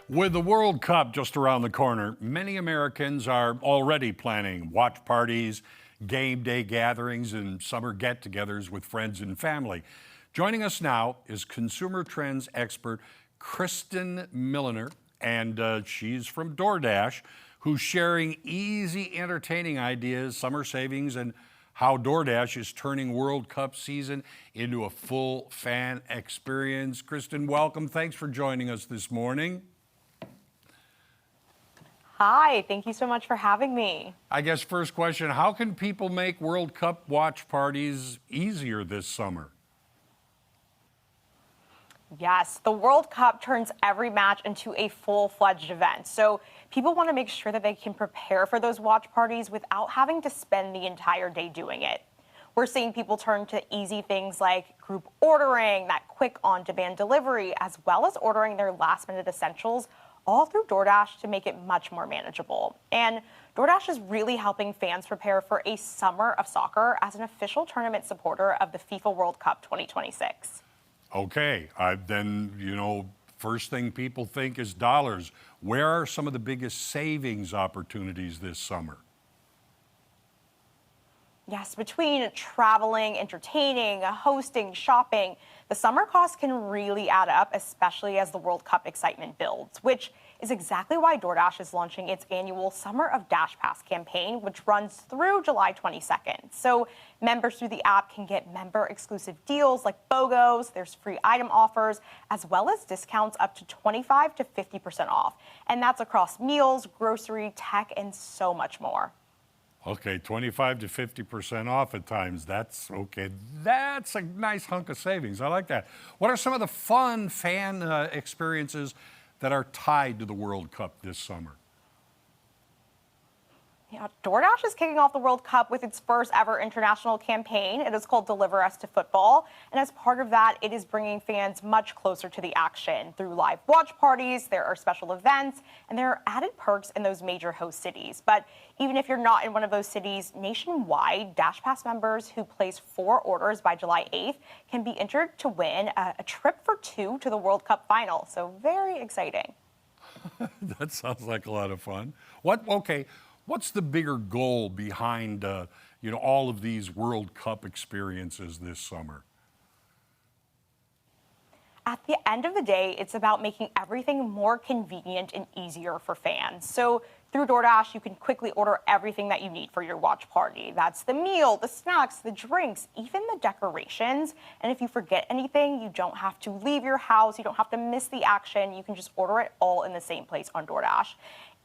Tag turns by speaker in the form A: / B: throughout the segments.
A: With the World Cup just around the corner, many Americans are already planning watch parties, game day gatherings, and summer get togethers with friends and family. Joining us now is consumer trends expert Kristen Milliner, and she's from DoorDash, who's sharing easy, entertaining ideas, summer savings, and how DoorDash is turning World Cup season into a full fan experience. Kristen, welcome. Thanks for joining us this morning.
B: Hi, thank you so much for having me.
A: I guess first question, how can people make World Cup watch parties easier this summer?
B: Yes, the World Cup turns every match into a full-fledged event. So people want to make sure that they can prepare for those watch parties without having to spend the entire day doing it. We're seeing people turn to easy things like group ordering, that quick on-demand delivery, as well as ordering their last-minute essentials all through DoorDash to make it much more manageable. And DoorDash is really helping fans prepare for a summer of soccer as an official tournament supporter of the FIFA World Cup 2026.
A: Okay, then, first thing people think is dollars. Where are some of the biggest savings opportunities this summer?
B: Yes, between traveling, entertaining, hosting, shopping, the summer costs can really add up, especially as the World Cup excitement builds, which is exactly why DoorDash is launching its annual Summer of Dash Pass campaign, which runs through July 22nd. So members through the app can get member-exclusive deals like BOGOs, there's free item offers, as well as discounts up to 25 to 50% off. And that's across meals, grocery, tech, and so much more.
A: Okay, 25 to 50% off at times. That's okay. That's a nice hunk of savings. I like that. What are some of the fun fan experiences that are tied to the World Cup this summer?
B: Yeah, DoorDash is kicking off the World Cup with its first ever international campaign. It is called Deliver Us to Football. And as part of that, it is bringing fans much closer to the action through live watch parties. There are special events and there are added perks in those major host cities. But even if you're not in one of those cities, nationwide, Dash Pass members who place 4 orders by July 8th can be entered to win a trip for 2 to the World Cup final. So very exciting.
A: That sounds like a lot of fun. What's the bigger goal behind, all of these World Cup experiences this summer?
B: At the end of the day, it's about making everything more convenient and easier for fans. So through DoorDash, you can quickly order everything that you need for your watch party. That's the meal, the snacks, the drinks, even the decorations. And if you forget anything, you don't have to leave your house. You don't have to miss the action. You can just order it all in the same place on DoorDash.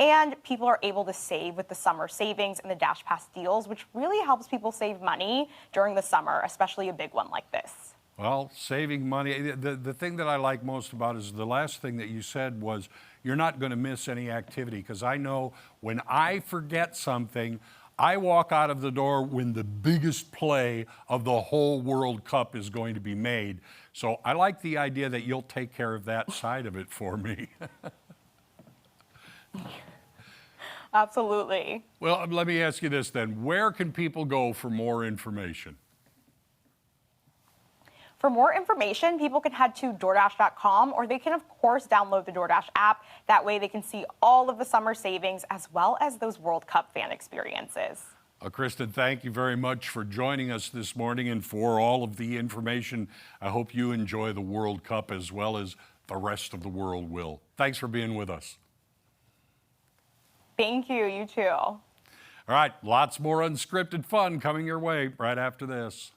B: And people are able to save with the summer savings and the Dash Pass deals, which really helps people save money during the summer, especially a big one like this.
A: Well, saving money, the thing that I like most about it is the last thing that you said was you're not going to miss any activity, because I know when I forget something, I walk out of the door when the biggest play of the whole World Cup is going to be made. So I like the idea that you'll take care of that side of it for me.
B: Absolutely.
A: Well, let me ask you this then. Where can people go for more information?
B: For more information, people can head to DoorDash.com, or they can, of course, download the DoorDash app. That way they can see all of the summer savings as well as those World Cup fan experiences.
A: Kristen, thank you very much for joining us this morning and for all of the information. I hope you enjoy the World Cup as well as the rest of the world will. Thanks for being with us.
B: Thank you. You too.
A: All right, lots more unscripted fun coming your way right after this.